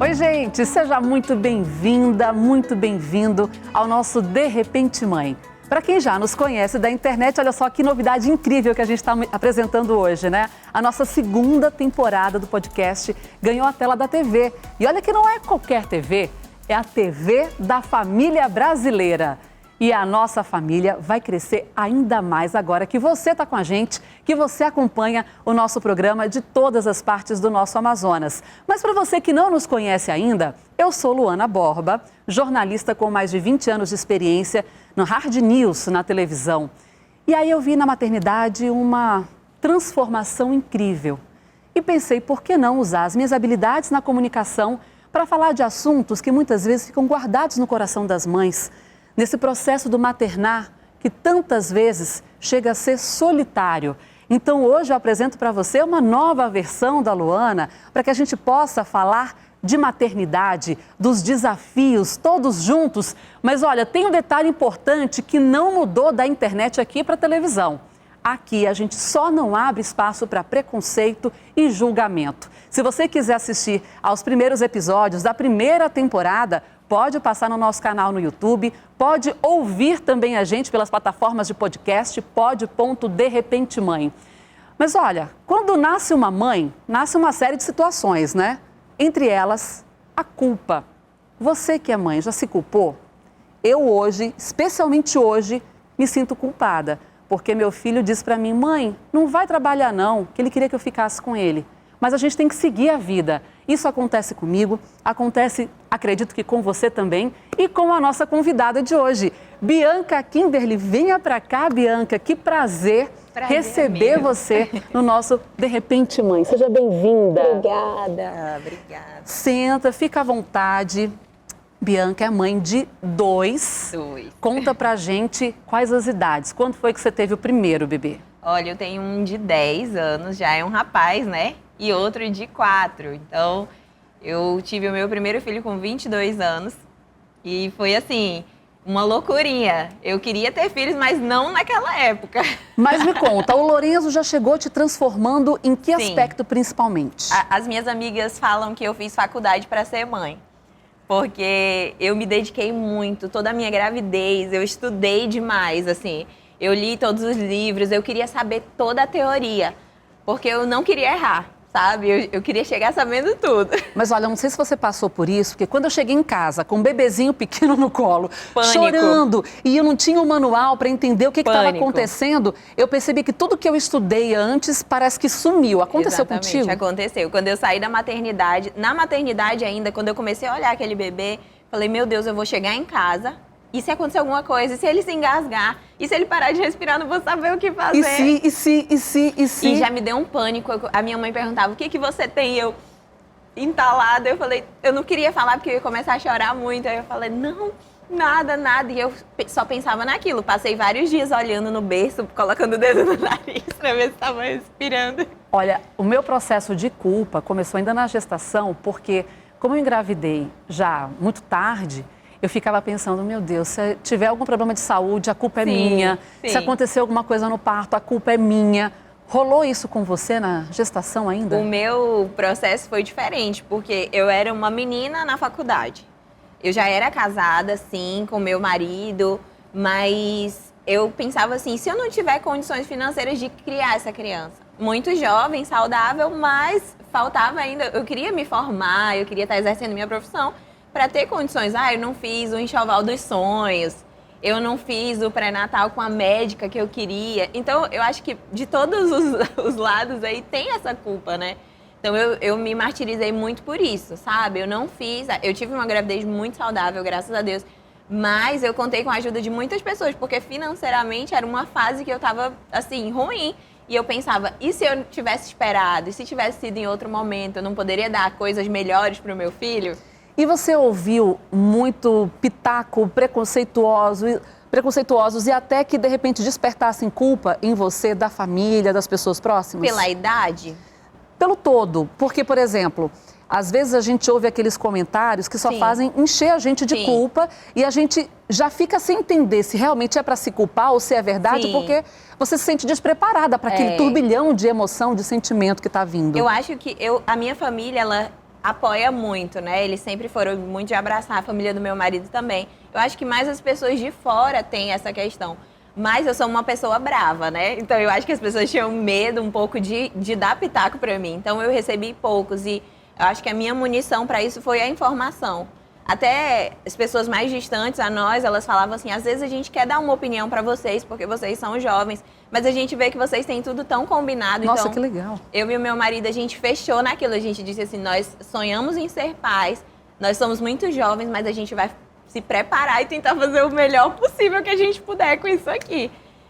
Oi, gente, seja muito bem-vinda, muito bem-vindo ao nosso De Repente Mãe. Para quem já nos conhece da internet, olha só que novidade incrível que a gente está apresentando hoje, né? A nossa segunda temporada do podcast ganhou a tela da TV. E olha que não é qualquer TV, é a TV da família brasileira. E a nossa família vai crescer ainda mais agora que você está com a gente, que você acompanha o nosso programa de todas as partes do nosso Amazonas. Mas para você que não nos conhece ainda, eu sou Luana Borba, jornalista com mais de 20 anos de experiência no Hard News, na televisão. E aí eu vi na maternidade uma transformação incrível. E pensei, por que não usar as minhas habilidades na comunicação para falar de assuntos que muitas vezes ficam guardados no coração das mães, nesse processo do maternar que tantas vezes chega a ser solitário. Então hoje eu apresento para você uma nova versão da Luana para que a gente possa falar de maternidade, dos desafios, todos juntos. Mas olha, tem um detalhe importante que não mudou da internet aqui para a televisão. Aqui a gente só não abre espaço para preconceito e julgamento. Se você quiser assistir aos primeiros episódios da primeira temporada, pode passar no nosso canal no YouTube, pode ouvir também a gente pelas plataformas de podcast, pod.derepentemãe. Mas olha, quando nasce uma mãe, nasce uma série de situações, né? Entre elas, a culpa. Você que é mãe, já se culpou? Eu hoje, especialmente hoje, me sinto culpada, porque meu filho disse para mim, mãe, não vai trabalhar não, que ele queria que eu ficasse com ele. Mas a gente tem que seguir a vida. Isso acontece comigo, acontece, acredito que com você também, e com a nossa convidada de hoje, Bianca Kinderli. Venha para cá, Bianca, que prazer receber você no nosso De Repente Mãe. Seja bem-vinda. Obrigada. Senta, fica à vontade. Bianca é mãe de dois. Conta pra gente quais as idades. Quando foi que você teve o primeiro bebê? Olha, eu tenho um de 10 anos, já é um rapaz, né? E outro de 4. Então, eu tive o meu primeiro filho com 22 anos e foi assim, uma loucurinha. Eu queria ter filhos, mas não naquela época. Mas me conta, o Lorenzo já chegou te transformando em que aspecto principalmente? As minhas amigas falam que eu fiz faculdade para ser mãe, porque eu me dediquei muito, toda a minha gravidez, eu estudei demais, assim. Eu li todos os livros, eu queria saber toda a teoria, porque eu não queria errar. Sabe? Eu queria chegar sabendo tudo. Mas olha, não sei se você passou por isso, porque quando eu cheguei em casa com um bebezinho pequeno no colo, Pânico. Chorando, e eu não tinha um manual para entender o que estava acontecendo, eu percebi que tudo que eu estudei antes parece que sumiu. Aconteceu contigo? Aconteceu. Quando eu saí da maternidade, na maternidade ainda, quando eu comecei a olhar aquele bebê, falei, meu Deus, eu vou chegar em casa. E se acontecer alguma coisa? E se ele se engasgar? E se ele parar de respirar, não vou saber o que fazer? E se? E já me deu um pânico. A minha mãe perguntava, o que você tem? E eu, entalada, eu falei, eu não queria falar porque eu ia começar a chorar muito. Aí eu falei, não, nada. E eu só pensava naquilo. Passei vários dias olhando no berço, colocando o dedo no nariz pra ver se estava respirando. Olha, o meu processo de culpa começou ainda na gestação, porque como eu engravidei já muito tarde, eu ficava pensando, meu Deus, se tiver algum problema de saúde, a culpa é minha. Se acontecer alguma coisa no parto, a culpa é minha. Rolou isso com você na gestação ainda? O meu processo foi diferente, porque eu era uma menina na faculdade. Eu já era casada, sim, com meu marido, mas eu pensava assim, se eu não tiver condições financeiras de criar essa criança? Muito jovem, saudável, mas faltava ainda, eu queria me formar, eu queria estar exercendo minha profissão, para ter condições. Eu não fiz o enxoval dos sonhos, eu não fiz o pré-natal com a médica que eu queria. Então, eu acho que de todos os lados aí tem essa culpa, né? Então, eu me martirizei muito por isso, sabe? Eu não fiz... Eu tive uma gravidez muito saudável, graças a Deus, mas eu contei com a ajuda de muitas pessoas, porque financeiramente era uma fase que eu tava, assim, ruim. E eu pensava, e se eu tivesse esperado? E se tivesse sido em outro momento? Eu não poderia dar coisas melhores para o meu filho? E você ouviu muito pitaco preconceituosos e até que, de repente, despertassem culpa em você, da família, das pessoas próximas? Pela idade? Pelo todo. Porque, por exemplo, às vezes a gente ouve aqueles comentários que só Sim. fazem encher a gente de Sim. culpa e a gente já fica sem entender se realmente é para se culpar ou se é verdade, Sim. porque você se sente despreparada para aquele turbilhão de emoção, de sentimento que está vindo. Eu acho que a minha família, ela apoia muito, né? Eles sempre foram muito de abraçar, a família do meu marido também. Eu acho que mais as pessoas de fora têm essa questão. Mas eu sou uma pessoa brava, né? Então eu acho que as pessoas tinham medo um pouco de dar pitaco pra mim. Então eu recebi poucos e eu acho que a minha munição pra isso foi a informação. Até as pessoas mais distantes a nós, elas falavam assim, às vezes a gente quer dar uma opinião pra vocês, porque vocês são jovens, mas a gente vê que vocês têm tudo tão combinado. Nossa, então, que legal. Eu e o meu marido, a gente fechou naquilo. A gente disse assim, nós sonhamos em ser pais, nós somos muito jovens, mas a gente vai se preparar e tentar fazer o melhor possível que a gente puder com isso aqui.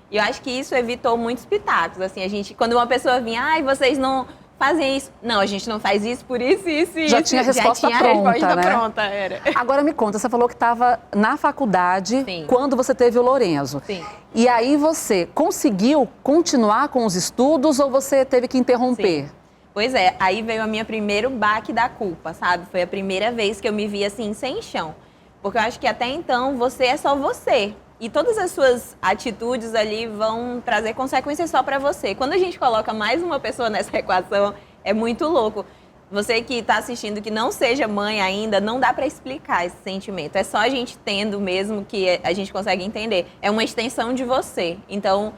E eu acho que isso evitou muitos pitacos. Assim, quando uma pessoa vinha, ai, vocês não fazem isso. Não, a gente não faz isso por isso, isso e isso. Já tinha a resposta Já tinha pronta, a resposta né? pronta, era. Agora me conta, você falou que estava na faculdade Sim. quando você teve o Lorenzo. Sim. E aí você conseguiu continuar com os estudos ou você teve que interromper? Sim. Pois é, aí veio a minha primeiro baque da culpa, sabe? Foi a primeira vez que eu me vi assim, sem chão. Porque eu acho que até então você é só você. E todas as suas atitudes ali vão trazer consequências só pra você. Quando a gente coloca mais uma pessoa nessa equação, é muito louco. Você que tá assistindo, que não seja mãe ainda, não dá pra explicar esse sentimento. É só a gente tendo mesmo que a gente consegue entender. É uma extensão de você. Então,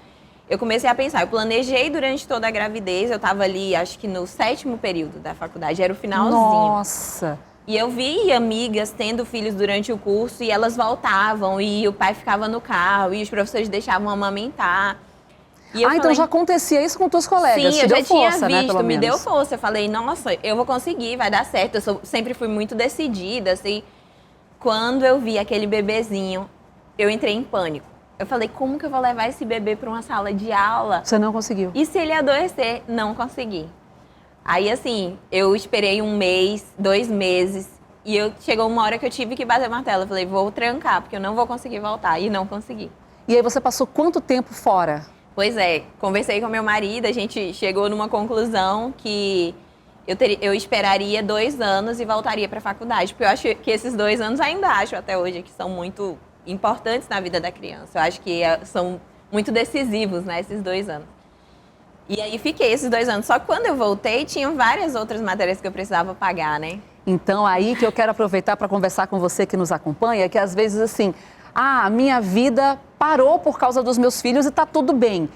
eu comecei a pensar. Eu planejei durante toda a gravidez. Eu tava ali, acho que no 7º período da faculdade. Era o finalzinho. Nossa! E eu vi amigas tendo filhos durante o curso e elas voltavam e o pai ficava no carro e os professores deixavam amamentar. E eu então falei, já acontecia isso com tuas colegas? sim, Te eu deu já tinha força, né, visto, pelo me deu menos. força. Eu falei, nossa, eu vou conseguir, vai dar certo. Sempre fui muito decidida, assim. Quando eu vi aquele bebezinho, eu entrei em pânico. Eu falei, como que eu vou levar esse bebê para uma sala de aula? Você não conseguiu? E se ele adoecer? Não consegui. Aí, assim, eu esperei 1 mês, 2 meses. E chegou uma hora que eu tive que bater o martelo. Eu falei, vou trancar, porque eu não vou conseguir voltar. E não consegui. E aí você passou quanto tempo fora? Pois é, conversei com meu marido, a gente chegou numa conclusão que eu esperaria 2 anos e voltaria para a faculdade. Porque eu acho que esses 2 anos, ainda acho até hoje, que são muito importantes na vida da criança. Eu acho que são muito decisivos, né, esses 2 anos. E aí fiquei esses 2 anos. Só que quando eu voltei, tinham várias outras matérias que eu precisava pagar, né? Então, aí que eu quero aproveitar para conversar com você que nos acompanha, que às vezes assim, a minha vida parou por causa dos meus filhos e está tudo bem.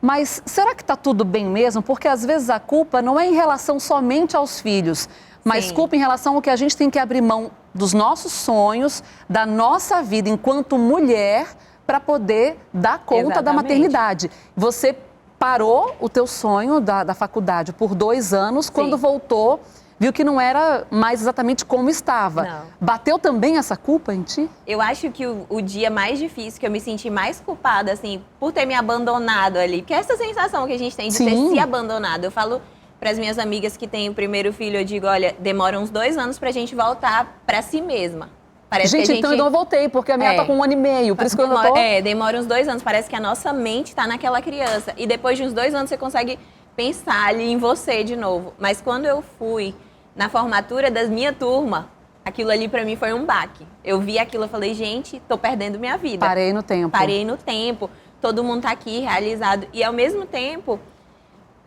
Mas será que está tudo bem mesmo? Porque às vezes a culpa não é em relação somente aos filhos, mas Sim. culpa em relação ao que a gente tem que abrir mão dos nossos sonhos, da nossa vida enquanto mulher, para poder dar conta da Exatamente. maternidade. Você parou o teu sonho da faculdade por 2 anos, quando Sim. voltou, viu que não era mais exatamente como estava. Não. Bateu também essa culpa em ti? Eu acho que o dia mais difícil, que eu me senti mais culpada, assim, por ter me abandonado ali. Porque essa sensação que a gente tem de ter Sim. se abandonado. Eu falo para as minhas amigas que têm o primeiro filho, eu digo, olha, demora uns 2 anos pra gente voltar pra si mesma. Parece Gente, que a gente... então eu não voltei, porque a minha tá com 1 ano e meio, por isso que eu não tô... demora uns 2 anos. Parece que a nossa mente tá naquela criança. E depois de uns 2 anos você consegue pensar ali em você de novo. Mas quando eu fui na formatura da minha turma, aquilo ali pra mim foi um baque. Eu vi aquilo e falei, gente, tô perdendo minha vida. Parei no tempo. Parei no tempo. Todo mundo tá aqui realizado. E ao mesmo tempo,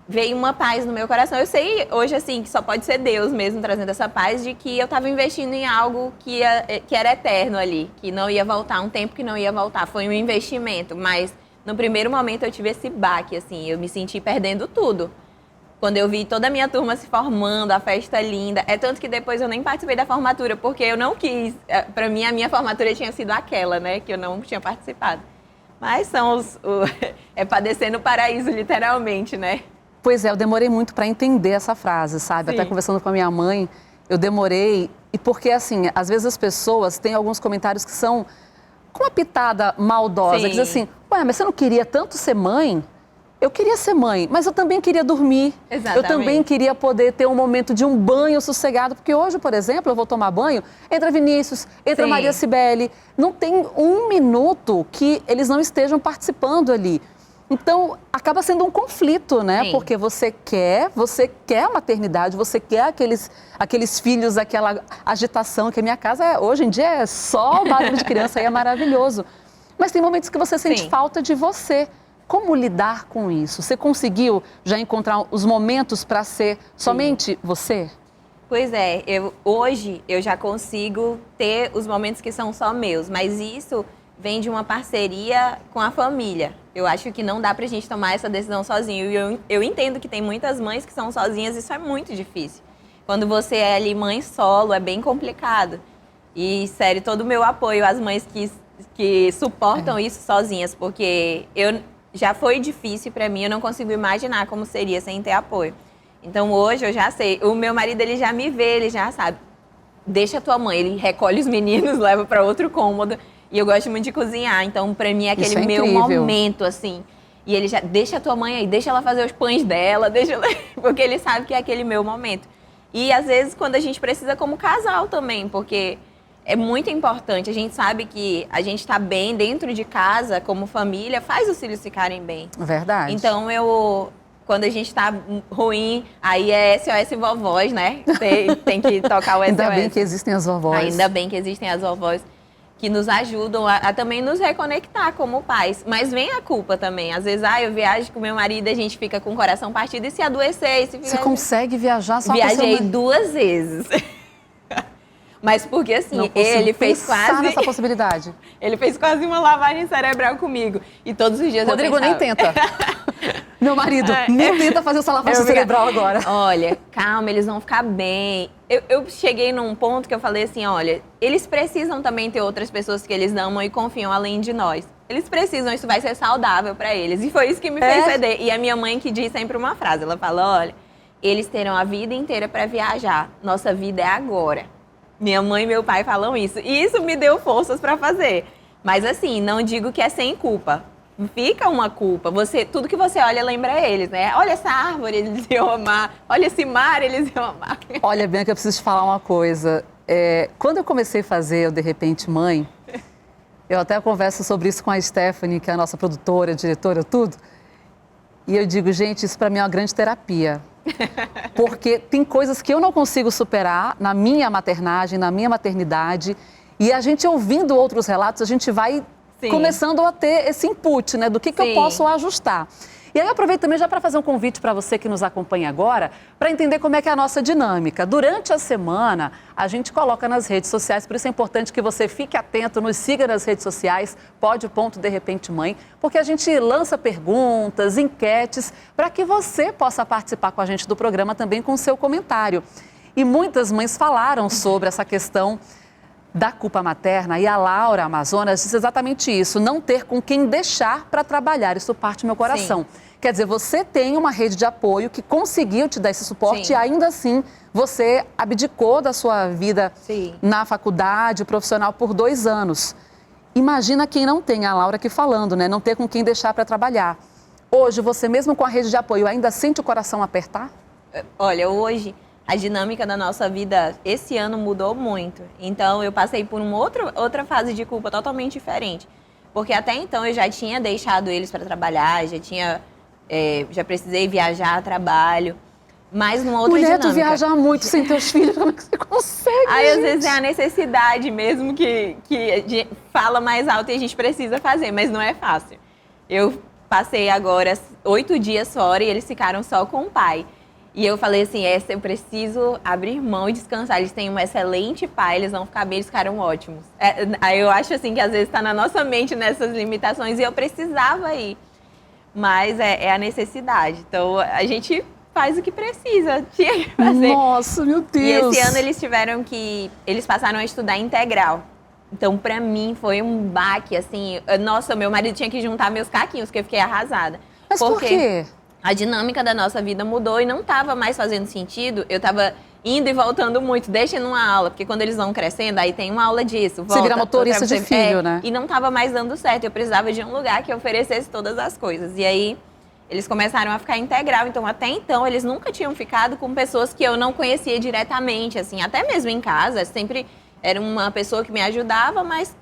veio uma paz no meu coração. Eu sei hoje, assim, que só pode ser Deus mesmo trazendo essa paz de que eu tava investindo em algo que era eterno ali, que não ia voltar, um tempo que não ia voltar. Foi um investimento, mas no primeiro momento eu tive esse baque, assim, eu me senti perdendo tudo. Quando eu vi toda a minha turma se formando, a festa linda. É tanto que depois eu nem participei da formatura, porque eu não quis. Pra mim, a minha formatura tinha sido aquela, né? Que eu não tinha participado. Mas são é padecer no paraíso, literalmente, né? Pois é, eu demorei muito para entender essa frase, sabe? Sim. Até conversando com a minha mãe, eu demorei. E porque, assim, às vezes as pessoas têm alguns comentários que são com uma pitada maldosa. Sim. Que diz assim, ué, mas você não queria tanto ser mãe? Eu queria ser mãe, mas eu também queria dormir. Exatamente. Eu também queria poder ter um momento de um banho sossegado. Porque hoje, por exemplo, eu vou tomar banho, entra Vinícius, entra Sim. Maria Cibele. Não tem 1 minuto que eles não estejam participando ali. Então, acaba sendo um conflito, né? Sim. Porque você quer a maternidade, você quer aqueles filhos, aquela agitação, que a minha casa, hoje em dia, é só barulho de criança e é maravilhoso. Mas tem momentos que você sente Sim. falta de você. Como lidar com isso? Você conseguiu já encontrar os momentos para ser somente você? Pois é, hoje eu já consigo ter os momentos que são só meus, mas isso vem de uma parceria com a família. Eu acho que não dá pra gente tomar essa decisão sozinho. E eu entendo que tem muitas mães que são sozinhas, isso é muito difícil. Quando você é ali mãe solo, é bem complicado. E, sério, todo o meu apoio às mães que suportam isso sozinhas, porque já foi difícil pra mim, eu não consigo imaginar como seria sem ter apoio. Então, hoje eu já sei. O meu marido, ele já me vê, ele já sabe. Deixa a tua mãe, ele recolhe os meninos, leva pra outro cômodo. E eu gosto muito de cozinhar, então pra mim é aquele meu momento, assim. E ele já, deixa a tua mãe aí, deixa ela fazer os pães dela, deixa ela... porque ele sabe que é aquele meu momento. E às vezes quando a gente precisa como casal também, porque é muito importante. A gente sabe que a gente tá bem dentro de casa, como família, faz os filhos ficarem bem. Verdade. Então quando a gente tá ruim, aí é SOS vovós, né? Tem que tocar o SOS. Ainda bem que existem as vovós. Ainda bem que existem as vovós que nos ajudam a também nos reconectar como pais. Mas vem a culpa também. Às vezes, eu viajo com meu marido e a gente fica com o coração partido. E se adoecer? E se fica... Você consegue viajar só Viajei 2 vezes. Mas porque assim, ele fez quase... nessa possibilidade. Ele fez quase uma lavagem cerebral comigo. E todos os dias Rodrigo eu pensava... nem tenta. Meu marido, nem tenta fazer essa lavagem cerebral agora. Olha, calma, eles vão ficar bem. Eu cheguei num ponto que eu falei assim, olha, eles precisam também ter outras pessoas que eles amam e confiam além de nós. Eles precisam, isso vai ser saudável pra eles. E foi isso que me fez ceder. E a minha mãe que diz sempre uma frase, ela fala, olha, eles terão a vida inteira pra viajar. Nossa vida é agora. Minha mãe e meu pai falam isso. E isso me deu forças pra fazer. Mas assim, não digo que é sem culpa. Fica uma culpa. Tudo que você olha lembra eles, né? Olha essa árvore, eles iam amar. Olha esse mar, eles iam amar. Olha, Bianca, eu preciso te falar uma coisa. Quando eu comecei a fazer o De Repente Mãe, eu até converso sobre isso com a Stephanie, que é a nossa produtora, diretora, tudo. E eu digo, gente, isso para mim é uma grande terapia. Porque tem coisas que eu não consigo superar na minha maternagem, na minha maternidade. E a gente ouvindo outros relatos, a gente vai... Sim. Começando a ter esse input, né? Do que eu posso ajustar. E aí eu aproveito também já para fazer um convite para você que nos acompanha agora, para entender como é que é a nossa dinâmica. Durante a semana, a gente coloca nas redes sociais, por isso é importante que você fique atento, nos siga nas redes sociais, pod.derepentemãe, porque a gente lança perguntas, enquetes, para que você possa participar com a gente do programa também com o seu comentário. E muitas mães falaram sobre essa questão da culpa materna, e a Laura Amazonas disse exatamente isso, não ter com quem deixar para trabalhar, isso parte do meu coração. Sim. Quer dizer, você tem uma rede de apoio que conseguiu te dar esse suporte. Sim. E ainda assim você abdicou da sua vida na faculdade profissional por 2 anos. Imagina quem não tem, a Laura aqui falando, né? Não ter com quem deixar para trabalhar. Hoje, você mesmo com a rede de apoio ainda sente o coração apertar? Olha, hoje... A dinâmica da nossa vida esse ano mudou muito. Então, eu passei por uma outra fase de culpa totalmente diferente. Porque até então eu já tinha deixado eles para trabalhar, já precisei viajar a trabalho. Mas numa outra dinâmica. Mulher, tu viajar muito sem teus filhos, como é que você consegue, Aí, gente? às vezes, é a necessidade mesmo que fala mais alto e a gente precisa fazer, mas não é fácil. Eu passei agora 8 dias fora e eles ficaram só com o pai. E eu falei assim, eu preciso abrir mão e descansar. Eles têm um excelente pai, eles vão ficar bem, eles ficaram ótimos. Aí eu acho assim que às vezes está na nossa mente nessas limitações e eu precisava ir. Mas é a necessidade. Então a gente faz o que precisa, tinha que fazer. Nossa, meu Deus! E esse ano eles passaram a estudar integral. Então pra mim foi um baque, assim. Nossa, meu marido tinha que juntar meus caquinhos, que eu fiquei arrasada. Mas por quê? A dinâmica da nossa vida mudou e não estava mais fazendo sentido. Eu estava indo e voltando muito, deixa numa aula, porque quando eles vão crescendo, aí tem uma aula disso. Volta, você vira motorista de filho, né? E não estava mais dando certo. Eu precisava de um lugar que oferecesse todas as coisas. E aí, eles começaram a ficar integral. Então, até então, eles nunca tinham ficado com pessoas que eu não conhecia diretamente, assim. Até mesmo em casa, sempre era uma pessoa que me ajudava, mas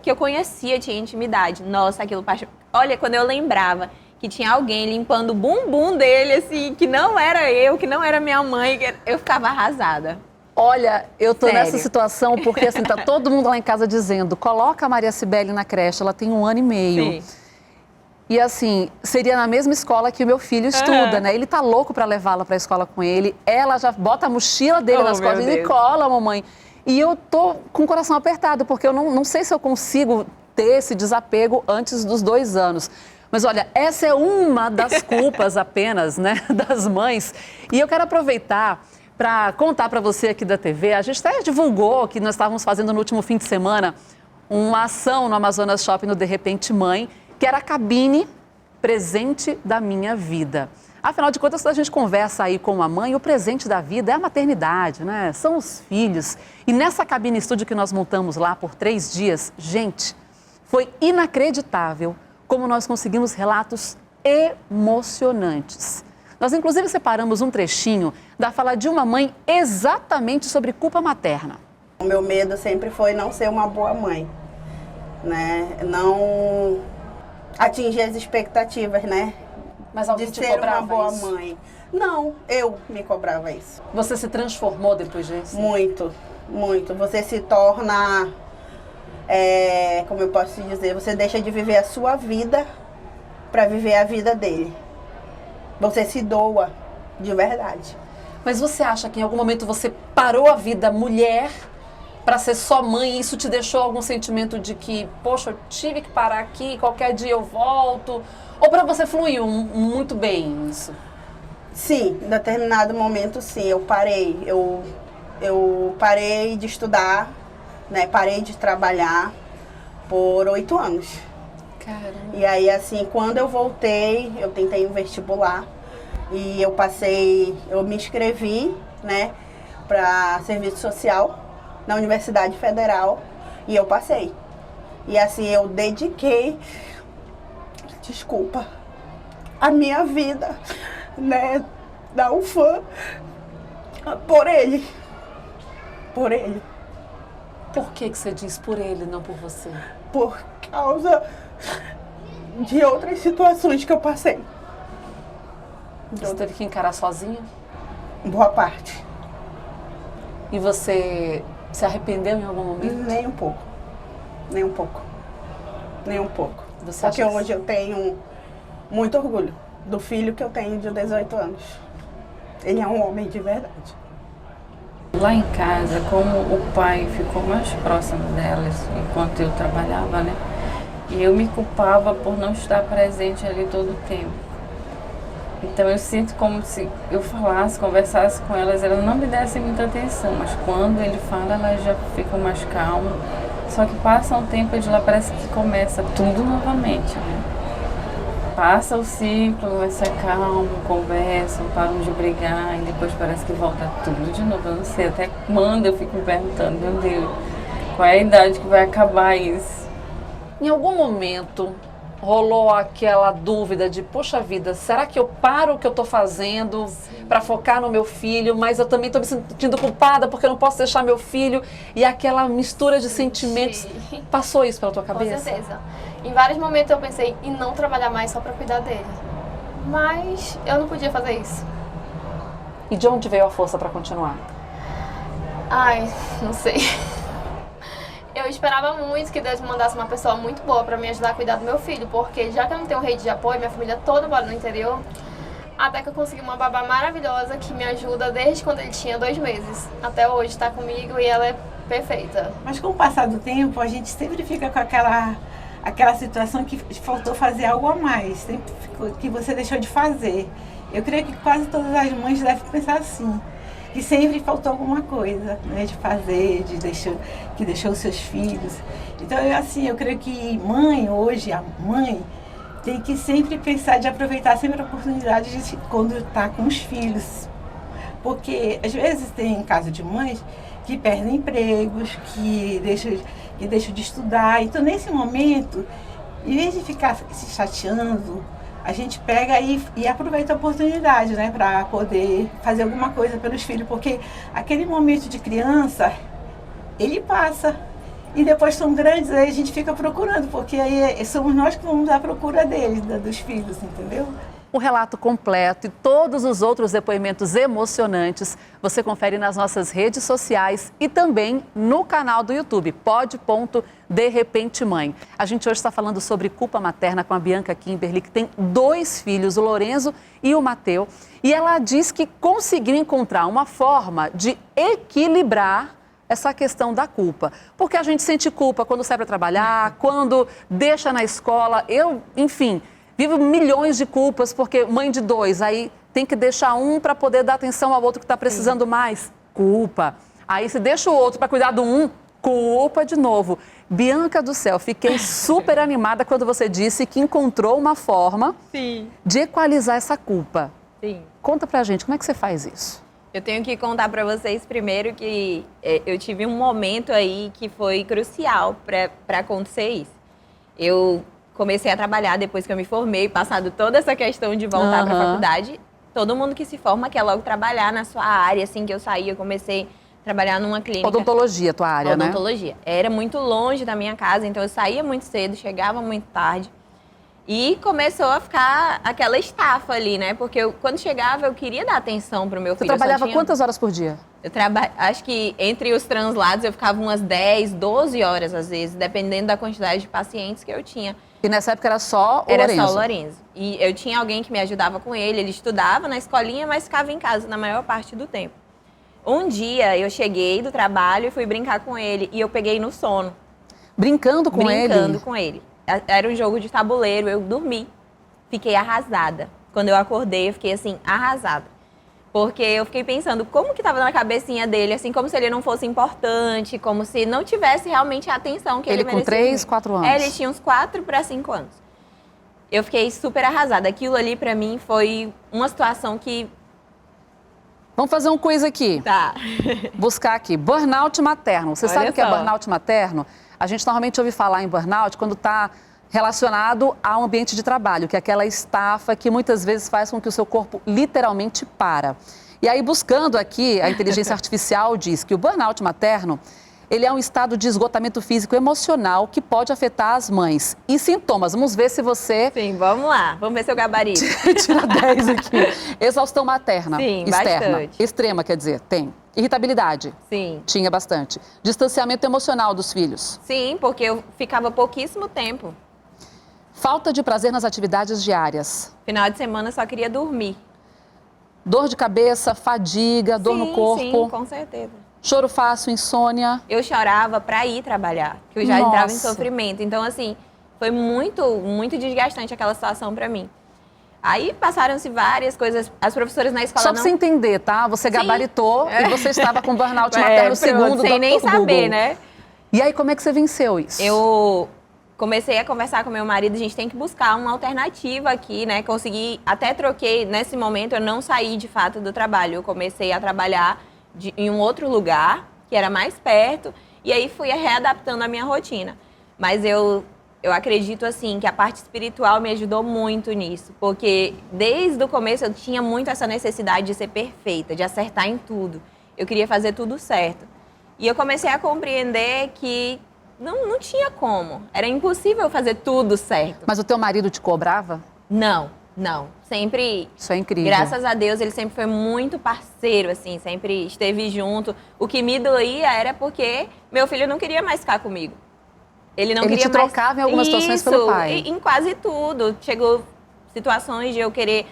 que eu conhecia, tinha intimidade. Nossa, aquilo... Olha, quando eu lembrava que tinha alguém limpando o bumbum dele, assim, que não era eu, que não era minha mãe, eu ficava arrasada. Olha, eu tô Sério. nessa situação porque, assim, tá todo mundo lá em casa dizendo, coloca a Maria Cibele na creche, ela tem 1 ano e meio. Sim. E assim, seria na mesma escola que o meu filho estuda, né? Ele tá louco pra levá-la pra escola com ele. Ela já bota a mochila dele nas costas e cola, mamãe. E eu tô com o coração apertado, porque eu não sei se eu consigo ter esse desapego antes dos 2 anos. Mas olha, essa é uma das culpas apenas, né, das mães. E eu quero aproveitar para contar para você aqui da TV. A gente até divulgou que nós estávamos fazendo no último fim de semana uma ação no Amazonas Shopping no De Repente Mãe, que era a cabine presente da minha vida. Afinal de contas, quando a gente conversa aí com a mãe, o presente da vida é a maternidade, né? São os filhos. E nessa cabine estúdio que nós montamos lá por 3 dias, gente, foi inacreditável como nós conseguimos relatos emocionantes. Nós, inclusive, separamos um trechinho da fala de uma mãe exatamente sobre culpa materna. O meu medo sempre foi não ser uma boa mãe, né? Não atingir as expectativas, né? Mas alguém de te ser cobrava uma boa isso? mãe. Não, eu me cobrava isso. Você se transformou depois disso? Muito, muito. Você se torna, como eu posso te dizer, você deixa de viver a sua vida para viver a vida dele. Você se doa de verdade. Mas você acha que em algum momento você parou a vida mulher para ser só mãe e isso te deixou algum sentimento de que, poxa, eu tive que parar aqui, qualquer dia eu volto? Ou para você fluiu muito bem isso? Sim, em determinado momento sim, eu parei. Eu parei de estudar, né? Parei de trabalhar por 8 anos. Caramba. E aí, assim, quando eu voltei, eu tentei um vestibular e eu me inscrevi, né, para serviço social na Universidade Federal e eu passei. E assim, eu dediquei, a minha vida, né, da UFAM por ele. Por ele. Por que você diz por ele, não por você? Por causa de outras situações que eu passei. Você teve que encarar sozinha? Boa parte. E você se arrependeu em algum momento? Nem um pouco. Nem um pouco. Nem um pouco. Você Porque acha que- hoje eu tenho muito orgulho do filho que eu tenho de 18 anos. Ele é um homem de verdade. Lá em casa, como o pai ficou mais próximo delas enquanto eu trabalhava, né? E eu me culpava por não estar presente ali todo o tempo. Então eu sinto como se eu falasse, conversasse com elas, elas não me dessem muita atenção, mas quando ele fala, elas já ficam mais calmas. Só que passa um tempo e de lá parece que começa tudo novamente, né? Passa o ciclo, vai se acalmam, conversam, param de brigar e depois parece que volta tudo de novo. Eu não sei, até quando eu fico me perguntando, meu Deus, qual é a idade que vai acabar isso? Em algum momento rolou aquela dúvida de, poxa vida, será que eu paro o que eu estou fazendo para focar no meu filho, mas eu também estou me sentindo culpada porque eu não posso deixar meu filho, e aquela mistura de sentimentos. Passou isso pela tua cabeça? Com certeza. Em vários momentos eu pensei em não trabalhar mais só para cuidar dele. Mas eu não podia fazer isso. E de onde veio a força para continuar? Ai, não sei. Eu esperava muito que Deus me mandasse uma pessoa muito boa para me ajudar a cuidar do meu filho, porque já que eu não tenho rede de apoio, minha família toda mora no interior, até que eu consegui uma babá maravilhosa que me ajuda desde quando ele tinha 2 meses. Até hoje está comigo e ela é perfeita. Mas com o passar do tempo, a gente sempre fica com aquela situação que faltou fazer algo a mais, sempre ficou, que você deixou de fazer. Eu creio que quase todas as mães devem pensar assim, que sempre faltou alguma coisa, né, de fazer, que deixou os seus filhos. Então, eu creio que hoje, a mãe tem que sempre pensar de aproveitar sempre a oportunidade de quando está com os filhos. Porque, às vezes, tem caso de mães que perdem empregos, que deixam de estudar. Então, nesse momento, em vez de ficar se chateando, a gente pega e aproveita a oportunidade, né, para poder fazer alguma coisa pelos filhos, porque aquele momento de criança, ele passa. e depois são grandes, aí a gente fica procurando, porque aí somos nós que vamos à procura deles, dos filhos, entendeu? O relato completo e todos os outros depoimentos emocionantes você confere nas nossas redes sociais e também no canal do YouTube, De Repente Mãe. A gente hoje está falando sobre culpa materna com a Bianca Kimberly, que tem 2 filhos, o Lorenzo e o Mateu. E ela diz que conseguiu encontrar uma forma de equilibrar essa questão da culpa. Porque a gente sente culpa quando sai para trabalhar, quando deixa na escola, enfim... Vivo milhões de culpas, porque mãe de 2, aí tem que deixar um para poder dar atenção ao outro que está precisando mais. Culpa. Aí se deixa o outro para cuidar do um, culpa de novo. Bianca do céu, fiquei super animada quando você disse que encontrou uma forma de equalizar essa culpa. Sim. Conta pra gente, como é que você faz isso? Eu tenho que contar para vocês primeiro que eu tive um momento aí que foi crucial para acontecer isso. Eu comecei a trabalhar depois que eu me formei, passado toda essa questão de voltar para a faculdade. Todo mundo que se forma quer logo trabalhar na sua área. Assim que eu saí, eu comecei a trabalhar numa clínica. Odontologia, tua área, né? Odontologia. Era muito longe da minha casa, então eu saía muito cedo, chegava muito tarde. E começou a ficar aquela estafa ali, né? Porque quando chegava, eu queria dar atenção pro meu filho. Você trabalhava quantas horas por dia? Acho que entre os translados eu ficava umas 10, 12 horas às vezes, dependendo da quantidade de pacientes que eu tinha. E nessa época era só o Era Lorenzo? só o Lorenzo. E eu tinha alguém que me ajudava com ele estudava na escolinha, mas ficava em casa na maior parte do tempo. Um dia eu cheguei do trabalho e fui brincar com ele, e eu peguei no sono. Brincando com ele? Brincando com ele. Era um jogo de tabuleiro, eu dormi. Fiquei arrasada. Quando eu acordei, eu fiquei assim, arrasada. Porque eu fiquei pensando como que estava na cabecinha dele, assim, como se ele não fosse importante, como se não tivesse realmente a atenção que ele merecia. Ele com 3, 4 anos? Ele tinha uns 4 para 5 anos. Eu fiquei super arrasada. Aquilo ali, pra mim, foi uma situação que... Vamos fazer um quiz aqui. Tá. Buscar aqui. Burnout materno. Você sabe o que é burnout materno? A gente normalmente ouve falar em burnout quando está relacionado ao ambiente de trabalho, que é aquela estafa que muitas vezes faz com que o seu corpo literalmente para. E aí, buscando aqui, a inteligência artificial diz que o burnout materno, ele é um estado de esgotamento físico e emocional que pode afetar as mães. E sintomas, vamos ver se você... Sim, vamos lá. Vamos ver seu gabarito. Tira 10 aqui. Exaustão materna. Sim, externa. bastante. Extrema, quer dizer, tem. Irritabilidade. Sim. Tinha bastante. Distanciamento emocional dos filhos. Sim, porque eu ficava pouquíssimo tempo. Falta de prazer nas atividades diárias. Final de semana eu só queria dormir. Dor de cabeça, fadiga, dor no corpo. Sim, com certeza. Choro fácil, insônia. Eu chorava pra ir trabalhar, que eu já entrava em sofrimento. Então, assim, foi muito, muito desgastante aquela situação pra mim. Aí passaram-se várias coisas, as professoras na escola Só pra você entender, tá? Você gabaritou e você estava com burnout materno segundo sem nem saber, Google. né? E aí, como é que você venceu isso? Eu comecei a conversar com meu marido, a gente tem que buscar uma alternativa aqui, né? Até troquei, nesse momento eu não saí de fato do trabalho, eu comecei a trabalhar em um outro lugar, que era mais perto, e aí fui readaptando a minha rotina. Mas eu acredito, assim, que a parte espiritual me ajudou muito nisso, porque desde o começo eu tinha muito essa necessidade de ser perfeita, de acertar em tudo. Eu queria fazer tudo certo. E eu comecei a compreender que não tinha como. Era impossível fazer tudo certo. Mas o teu marido te cobrava? Não. Sempre... Isso é incrível. Graças a Deus, ele sempre foi muito parceiro, assim, sempre esteve junto. O que me doía era porque meu filho não queria mais ficar comigo. Ele não queria mais... Ele te trocava em algumas situações pelo pai. Em quase tudo. Chegou situações de eu querer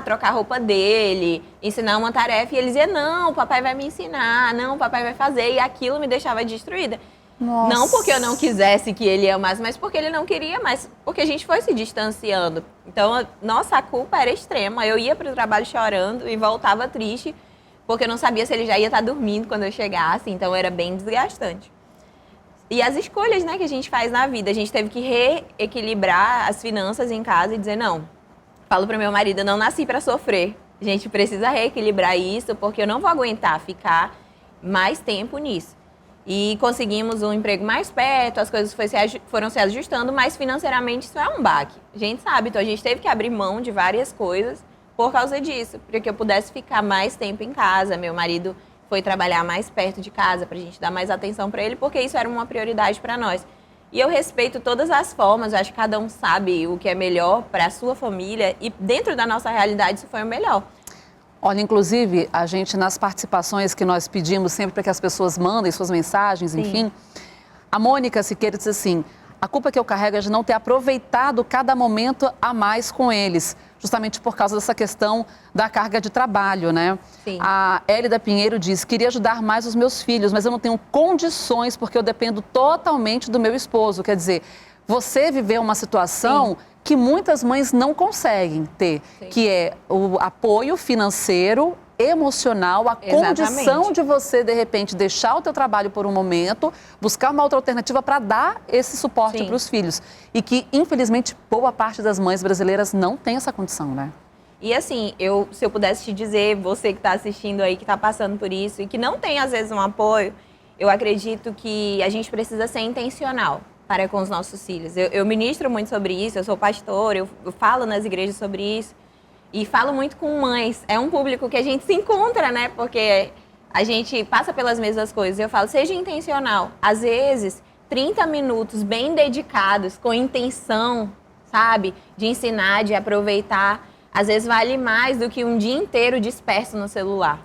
trocar a roupa dele, ensinar uma tarefa, e ele dizia, não, o papai vai me ensinar, não, o papai vai fazer, e aquilo me deixava destruída. Nossa. Não porque eu não quisesse que ele amasse, mas porque ele não queria mais, porque a gente foi se distanciando. Então, nossa, a culpa era extrema. Eu ia para o trabalho chorando e voltava triste, porque eu não sabia se ele já ia estar dormindo quando eu chegasse, então era bem desgastante. E as escolhas, né, que a gente faz na vida, a gente teve que reequilibrar as finanças em casa e dizer, não, falo para o meu marido, eu não nasci para sofrer. A gente precisa reequilibrar isso, porque eu não vou aguentar ficar mais tempo nisso. E conseguimos um emprego mais perto, as coisas foram se ajustando, mas financeiramente isso é um baque. A gente sabe, então a gente teve que abrir mão de várias coisas por causa disso, para que eu pudesse ficar mais tempo em casa. Meu marido foi trabalhar mais perto de casa pra gente dar mais atenção pra ele, porque isso era uma prioridade pra nós. E eu respeito todas as formas, eu acho que cada um sabe o que é melhor pra sua família e dentro da nossa realidade isso foi o melhor. Olha, inclusive, a gente nas participações que nós pedimos sempre para que as pessoas mandem suas mensagens, enfim, a Mônica Siqueira disse assim, a culpa que eu carrego é de não ter aproveitado cada momento a mais com eles, justamente por causa dessa questão da carga de trabalho, né? Sim. A Hélida Pinheiro diz, queria ajudar mais os meus filhos, mas eu não tenho condições porque eu dependo totalmente do meu esposo. Quer dizer, você viveu uma situação que muitas mães não conseguem ter, que é o apoio financeiro, emocional, a condição de você, de repente, deixar o teu trabalho por um momento, buscar uma outra alternativa para dar esse suporte para os filhos. E que, infelizmente, boa parte das mães brasileiras não tem essa condição, né? E assim, se eu pudesse te dizer, você que está assistindo aí, que está passando por isso e que não tem, às vezes, um apoio, eu acredito que a gente precisa ser intencional para com os nossos filhos. Eu ministro muito sobre isso, eu sou pastora, eu falo nas igrejas sobre isso. E falo muito com mães. É um público que a gente se encontra, né? Porque a gente passa pelas mesmas coisas. Eu falo, seja intencional. Às vezes, 30 minutos bem dedicados, com intenção, sabe? De ensinar, de aproveitar. Às vezes vale mais do que um dia inteiro disperso no celular.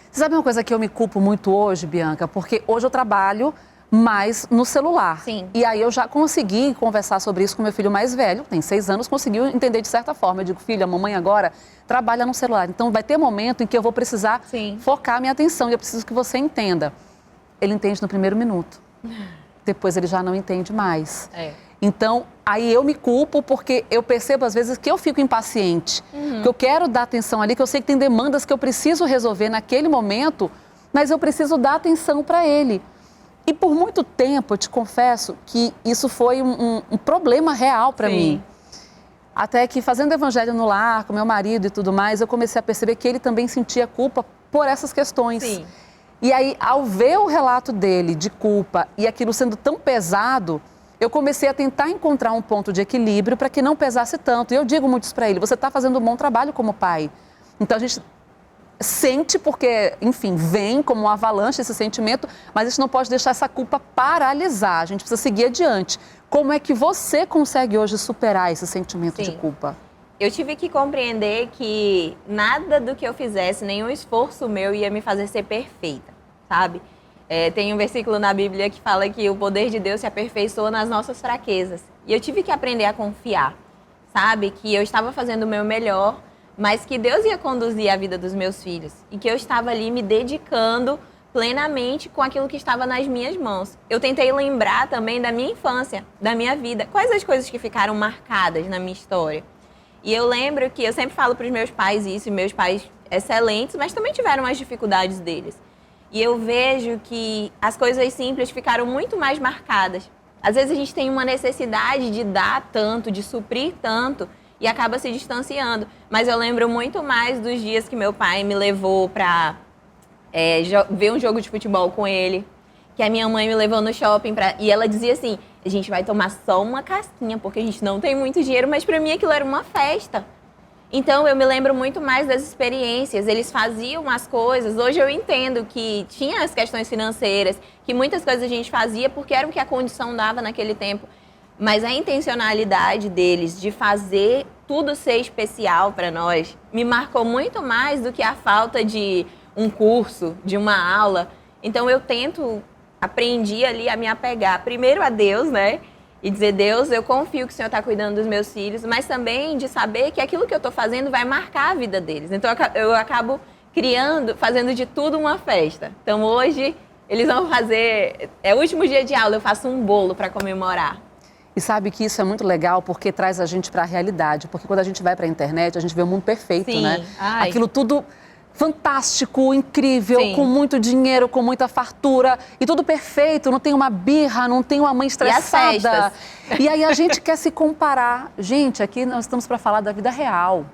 Você sabe uma coisa que eu me culpo muito hoje, Bianca? Porque hoje eu trabalho mais no celular. Sim. E aí eu já consegui conversar sobre isso com meu filho mais velho, tem 6 anos, conseguiu entender de certa forma. Eu digo, filho, a mamãe agora trabalha no celular, então vai ter momento em que eu vou precisar focar a minha atenção e eu preciso que você entenda. Ele entende no primeiro minuto, depois ele já não entende mais. Então, aí eu me culpo porque eu percebo às vezes que eu fico impaciente, que eu quero dar atenção ali, que eu sei que tem demandas que eu preciso resolver naquele momento, mas eu preciso dar atenção para ele. E por muito tempo, eu te confesso que isso foi um problema real para mim. Até que fazendo evangelho no lar, com meu marido e tudo mais, eu comecei a perceber que ele também sentia culpa por essas questões. E aí, ao ver o relato dele de culpa e aquilo sendo tão pesado, eu comecei a tentar encontrar um ponto de equilíbrio para que não pesasse tanto. E eu digo muito isso para ele, você está fazendo um bom trabalho como pai. Então a gente sente porque, enfim, vem como uma avalanche esse sentimento, mas a gente não pode deixar essa culpa paralisar, a gente precisa seguir adiante. Como é que você consegue hoje superar esse sentimento de culpa? Eu tive que compreender que nada do que eu fizesse, nenhum esforço meu ia me fazer ser perfeita, sabe? Tem um versículo na Bíblia que fala que o poder de Deus se aperfeiçoa nas nossas fraquezas. E eu tive que aprender a confiar, sabe? Que eu estava fazendo o meu melhor, mas que Deus ia conduzir a vida dos meus filhos e que eu estava ali me dedicando plenamente com aquilo que estava nas minhas mãos. Eu tentei lembrar também da minha infância, da minha vida, quais as coisas que ficaram marcadas na minha história. E eu lembro que eu sempre falo para os meus pais isso, e meus pais excelentes, mas também tiveram as dificuldades deles. E eu vejo que as coisas simples ficaram muito mais marcadas. Às vezes a gente tem uma necessidade de dar tanto, de suprir tanto, e acaba se distanciando. Mas eu lembro muito mais dos dias que meu pai me levou para ver um jogo de futebol com ele, que a minha mãe me levou no shopping e ela dizia assim, a gente vai tomar só uma casquinha, porque a gente não tem muito dinheiro, mas para mim aquilo era uma festa. Então eu me lembro muito mais das experiências, eles faziam as coisas, hoje eu entendo que tinha as questões financeiras, que muitas coisas a gente fazia porque era o que a condição dava naquele tempo. Mas a intencionalidade deles de fazer tudo ser especial para nós me marcou muito mais do que a falta de um curso, de uma aula. Então eu aprendi ali a me apegar primeiro a Deus, né? E dizer, Deus, eu confio que o Senhor está cuidando dos meus filhos, mas também de saber que aquilo que eu estou fazendo vai marcar a vida deles. Então eu acabo fazendo de tudo uma festa. Então hoje eles vão fazer, é o último dia de aula, eu faço um bolo para comemorar. E sabe que isso é muito legal porque traz a gente para a realidade. Porque quando a gente vai para a internet, a gente vê o mundo perfeito, né? Aquilo tudo fantástico, incrível, com muito dinheiro, com muita fartura. E tudo perfeito, não tem uma birra, não tem uma mãe estressada. E aí a gente quer se comparar. Gente, aqui nós estamos para falar da vida real,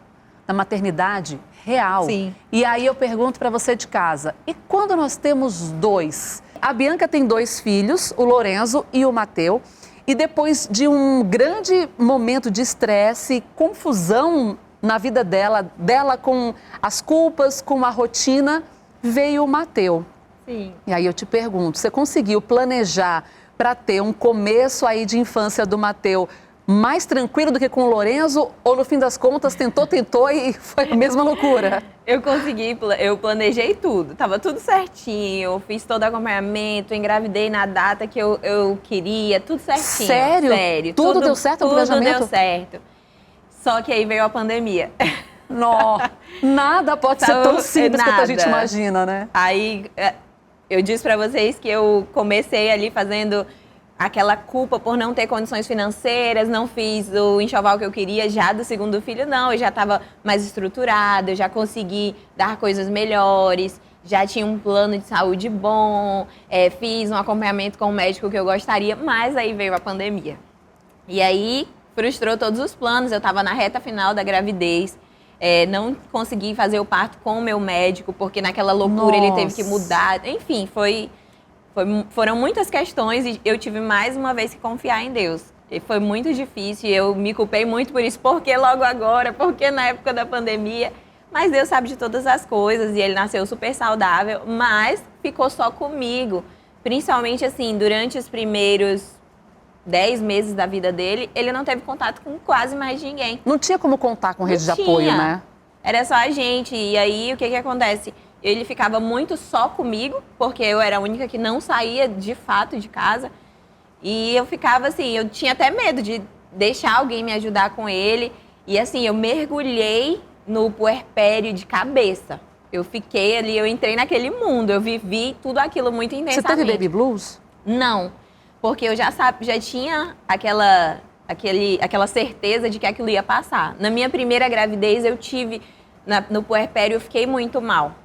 da maternidade real. E aí eu pergunto para você de casa, e quando nós temos 2? A Bianca tem 2 filhos, o Lorenzo e o Mateu. E depois de um grande momento de estresse, confusão na vida dela com as culpas, com a rotina, veio o Mateu. Sim. E aí eu te pergunto, você conseguiu planejar para ter um começo aí de infância do Mateu mais tranquilo do que com o Lorenzo? Ou no fim das contas tentou e foi a mesma loucura? Eu consegui, eu planejei tudo, tava tudo certinho, eu fiz todo o acompanhamento, engravidei na data que eu queria, tudo certinho. Sério? Sério. Tudo deu certo no planejamento? Tudo deu certo. Só que aí veio a pandemia. Não, nada pode ser tão simples quanto a gente Nada. imagina, né? Aí eu disse pra vocês que eu comecei ali fazendo aquela culpa por não ter condições financeiras, não fiz o enxoval que eu queria já do segundo filho, não. Eu já estava mais estruturada, eu já consegui dar coisas melhores, já tinha um plano de saúde bom, fiz um acompanhamento com o médico que eu gostaria, mas aí veio a pandemia. E aí frustrou todos os planos, eu estava na reta final da gravidez, não consegui fazer o parto com o meu médico, porque naquela loucura ele teve que mudar, enfim, foram muitas questões e eu tive mais uma vez que confiar em Deus. E foi muito difícil e eu me culpei muito por isso. Por que logo agora? Por que na época da pandemia? Mas Deus sabe de todas as coisas e ele nasceu super saudável, mas ficou só comigo. Principalmente assim, durante os primeiros 10 meses da vida dele, ele não teve contato com quase mais ninguém. Não tinha como contar com rede de apoio, né? Era só a gente. E aí, o que acontece? Ele ficava muito só comigo, porque eu era a única que não saía de fato de casa. E eu ficava assim, eu tinha até medo de deixar alguém me ajudar com ele. E assim, eu mergulhei no puerpério de cabeça. Eu fiquei ali, eu entrei naquele mundo, eu vivi tudo aquilo muito intensamente. Você teve baby blues? Não, porque eu já tinha aquela certeza de que aquilo ia passar. Na minha primeira gravidez, eu tive, no puerpério, eu fiquei muito mal.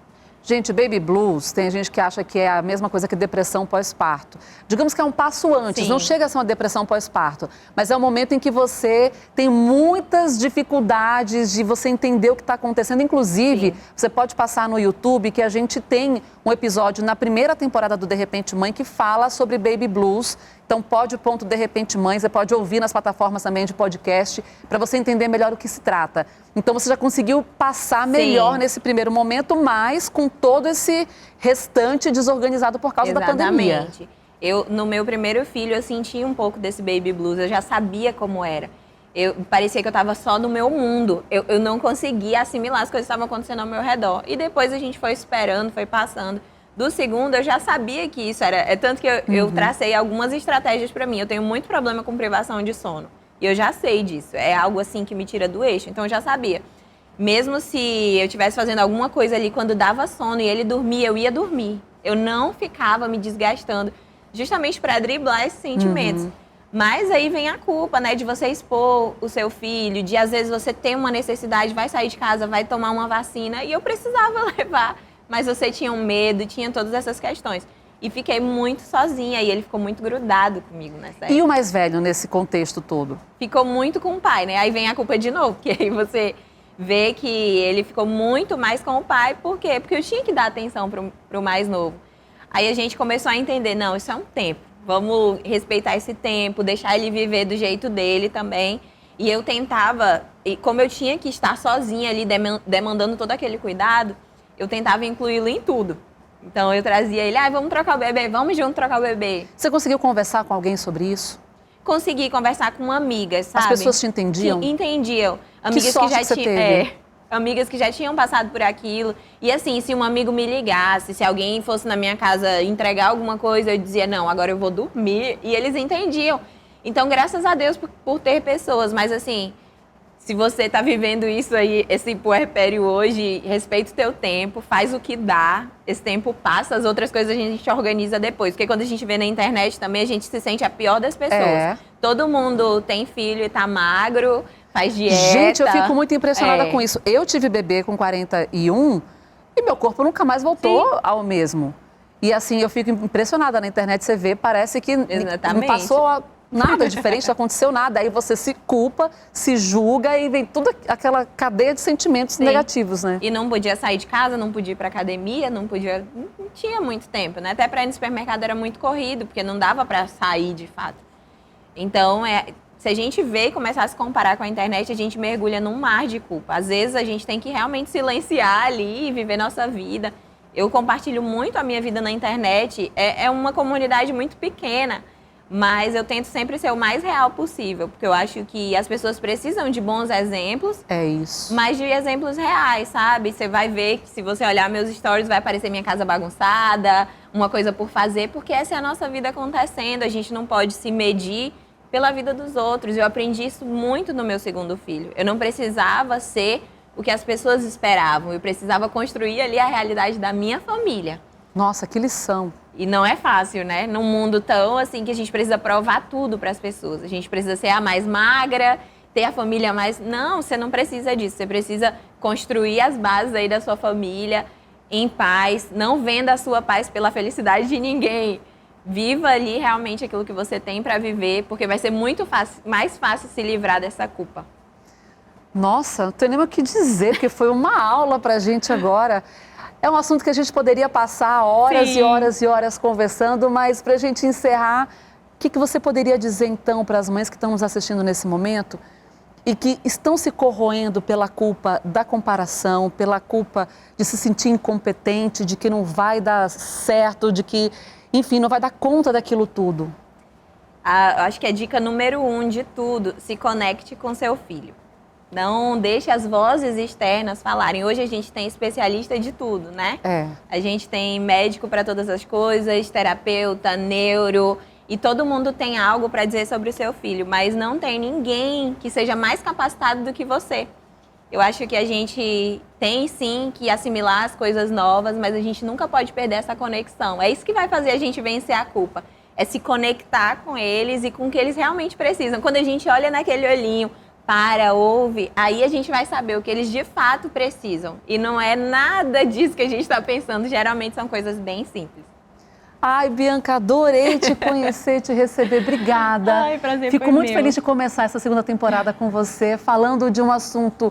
Gente, baby blues, tem gente que acha que é a mesma coisa que depressão pós-parto. Digamos que é um passo antes, Sim. Não chega a ser uma depressão pós-parto, mas é o momento em que você tem muitas dificuldades de você entender o que está acontecendo. Inclusive, Sim. você pode passar no YouTube que a gente tem um episódio na primeira temporada do De Repente Mãe que fala sobre baby blues. Então pode ponto De Repente Mãe, você pode ouvir nas plataformas também de podcast para você entender melhor o que se trata. Então você já conseguiu passar melhor nesse primeiro momento, mas com todo esse restante desorganizado por causa da pandemia. Exatamente. No meu primeiro filho, eu senti um pouco desse baby blues, eu já sabia como era. Parecia que eu estava só no meu mundo, eu não conseguia assimilar as coisas que estavam acontecendo ao meu redor. E depois a gente foi esperando, foi passando. Do segundo, eu já sabia que isso era... É tanto que eu tracei algumas estratégias para mim. Eu tenho muito problema com privação de sono. E eu já sei disso. É algo assim que me tira do eixo. Então, eu já sabia. Mesmo se eu estivesse fazendo alguma coisa ali, quando dava sono e ele dormia, eu ia dormir. Eu não ficava me desgastando. Justamente para driblar esses sentimentos. Mas aí vem a culpa, né? De você expor o seu filho. De, às vezes, você tem uma necessidade, vai sair de casa, vai tomar uma vacina. E eu precisava levar. Mas você tinha um medo, tinha todas essas questões. E fiquei muito sozinha e ele ficou muito grudado comigo nessa época. E o mais velho nesse contexto todo? Ficou muito com o pai, né? Aí vem a culpa de novo, porque aí você vê que ele ficou muito mais com o pai. Por quê? Porque eu tinha que dar atenção pro mais novo. Aí a gente começou a entender, não, isso é um tempo. Vamos respeitar esse tempo, deixar ele viver do jeito dele também. E eu tentava, e como eu tinha que estar sozinha ali, demandando todo aquele cuidado, eu tentava incluí-lo em tudo. Então eu trazia ele, vamos trocar o bebê, vamos junto trocar o bebê. Você conseguiu conversar com alguém sobre isso? Consegui conversar com amigas, sabe? As pessoas te entendiam? Entendiam. Amigas que já tinham, amigas que já tinham passado por aquilo. E assim, se um amigo me ligasse, se alguém fosse na minha casa entregar alguma coisa, eu dizia, não, agora eu vou dormir. E eles entendiam. Então, graças a Deus por ter pessoas, mas assim... Se você está vivendo isso aí, esse puerpério hoje, respeita o teu tempo, faz o que dá, esse tempo passa, as outras coisas a gente organiza depois. Porque quando a gente vê na internet também, a gente se sente a pior das pessoas. Todo mundo tem filho e tá magro, faz dieta. Gente, eu fico muito impressionada com isso. Eu tive bebê com 41 e meu corpo nunca mais voltou ao mesmo. E assim, eu fico impressionada na internet, você vê, parece que não passou... Nada diferente, não aconteceu nada. Aí você se culpa, se julga e vem toda aquela cadeia de sentimentos negativos, né? E não podia sair de casa, não podia ir pra academia, não tinha muito tempo, né? Até pra ir no supermercado era muito corrido, porque não dava pra sair de fato. Então, se a gente vê e começar a se comparar com a internet, a gente mergulha num mar de culpa. Às vezes a gente tem que realmente silenciar ali e viver nossa vida. Eu compartilho muito a minha vida na internet, é uma comunidade muito pequena, mas eu tento sempre ser o mais real possível, porque eu acho que as pessoas precisam de bons exemplos. É isso. Mas de exemplos reais, sabe? Você vai ver que se você olhar meus stories, vai aparecer minha casa bagunçada, uma coisa por fazer, porque essa é a nossa vida acontecendo, a gente não pode se medir pela vida dos outros. Eu aprendi isso muito no meu segundo filho. Eu não precisava ser o que as pessoas esperavam. Eu precisava construir ali a realidade da minha família. Nossa, que lição. E não é fácil, né? Num mundo tão assim que a gente precisa provar tudo para as pessoas. A gente precisa ser a mais magra, ter a família mais... Não, você não precisa disso. Você precisa construir as bases aí da sua família em paz. Não venda a sua paz pela felicidade de ninguém. Viva ali realmente aquilo que você tem para viver, porque vai ser muito fácil, mais fácil se livrar dessa culpa. Nossa, não tenho nem o que dizer, porque foi uma aula pra gente agora. É um assunto que a gente poderia passar horas Sim. e horas e horas conversando, mas pra gente encerrar, o que você poderia dizer então para as mães que estão nos assistindo nesse momento e que estão se corroendo pela culpa da comparação, pela culpa de se sentir incompetente, de que não vai dar certo, de que, enfim, não vai dar conta daquilo tudo? Acho que a dica número 1 de tudo, se conecte com seu filho. Não deixe as vozes externas falarem. Hoje a gente tem especialista de tudo, né? É. A gente tem médico para todas as coisas, terapeuta, neuro, e todo mundo tem algo para dizer sobre o seu filho, mas não tem ninguém que seja mais capacitado do que você. Eu acho que a gente tem sim que assimilar as coisas novas, mas a gente nunca pode perder essa conexão. É isso que vai fazer a gente vencer a culpa. É se conectar com eles e com o que eles realmente precisam. Quando a gente olha naquele olhinho, para, ouve, aí a gente vai saber o que eles de fato precisam. E não é nada disso que a gente está pensando, geralmente são coisas bem simples. Ai, Bianca, adorei te conhecer, te receber. Obrigada. Ai, prazer Fico foi muito meu. feliz de começar essa segunda temporada com você, falando de um assunto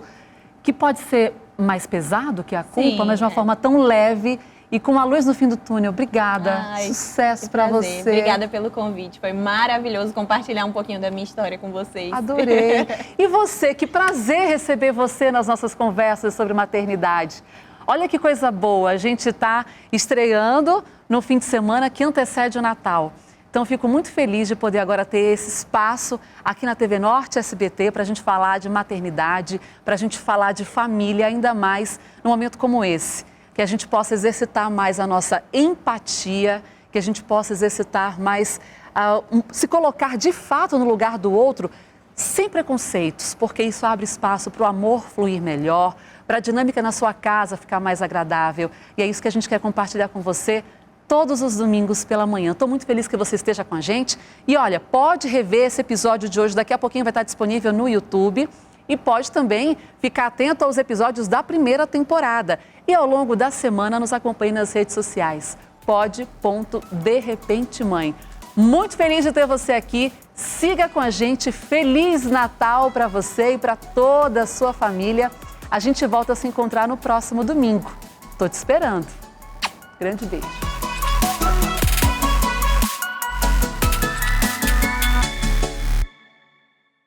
que pode ser mais pesado que a culpa, Sim, mas de uma forma tão leve e com a luz no fim do túnel. Obrigada. Ai, Sucesso que para prazer. você. Obrigada pelo convite. Foi maravilhoso compartilhar um pouquinho da minha história com vocês. Adorei. E você, que prazer receber você nas nossas conversas sobre maternidade. Olha que coisa boa, a gente está estreando no fim de semana que antecede o Natal. Então, fico muito feliz de poder agora ter esse espaço aqui na TV Norte SBT para a gente falar de maternidade, para a gente falar de família, ainda mais num momento como esse. Que a gente possa exercitar mais a nossa empatia, que a gente possa exercitar mais, se colocar de fato no lugar do outro, sem preconceitos, porque isso abre espaço para o amor fluir melhor, para a dinâmica na sua casa ficar mais agradável. E é isso que a gente quer compartilhar com você todos os domingos pela manhã. Estou muito feliz que você esteja com a gente. E olha, pode rever esse episódio de hoje, daqui a pouquinho vai estar disponível no YouTube. E pode também ficar atento aos episódios da primeira temporada. E ao longo da semana nos acompanhe nas redes sociais. Pod.derrepentemãe. Muito feliz de ter você aqui. Siga com a gente. Feliz Natal para você e para toda a sua família. A gente volta a se encontrar no próximo domingo. Estou te esperando. Grande beijo.